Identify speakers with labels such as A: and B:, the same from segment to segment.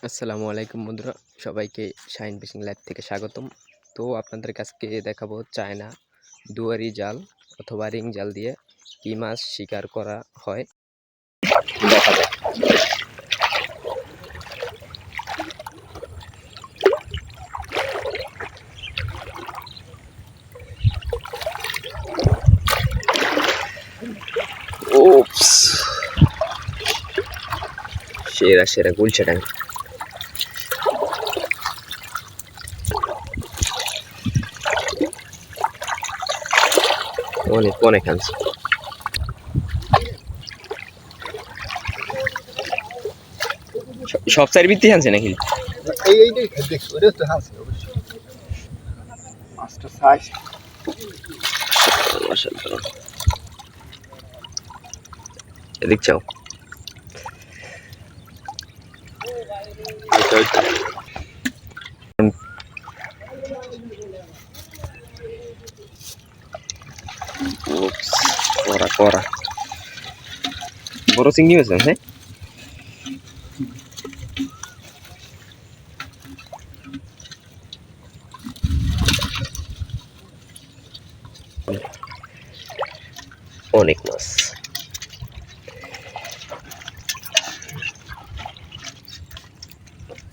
A: আসসালামু আলাইকুম বন্ধুরা, সবাইকে শাইন ফিশিং লাইভ থেকে স্বাগতম। তো আপনাদের কাছকে দেখাবো চায়না দুয়ারি জাল অথবা রিং জাল দিয়ে কি মাছ শিকার করা হয় দেখা যায়। ওপস, সেরা সেরা গুলছে ডাং অনেক অনেক আনছে। সব সাইড ভিত্তি আনছে নাকি? এদিক চাও করা করা বড় চিংড়ি হয়েছে। হ্যাঁ, অনেক মাছ।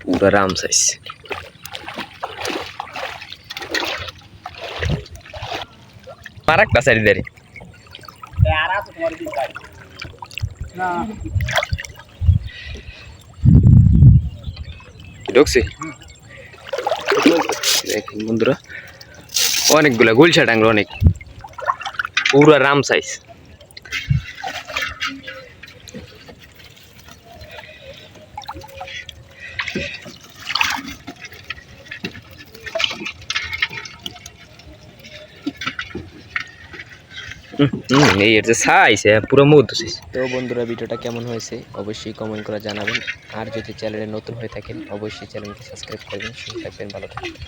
A: পুরা রাম সাইজ। মারাকটা সাইড দাঁড়ি ঢুকছি। দেখুন বন্ধুরা, অনেকগুলা গুলশা টাংরা, অনেক পুরা রাম সাইজ। এই যে সাইজ পুরো মধু সাইজ। তো বন্ধুরা, ভিডিওটা কেমন হয়েছে অবশ্যই কমেন্ট করে জানাবেন। আর যদি চ্যানেলে নতুন হয়ে থাকেন অবশ্যই চ্যানেলটি সাবস্ক্রাইব করবেন। সুস্থ থাকবেন, ভালো থাকবেন।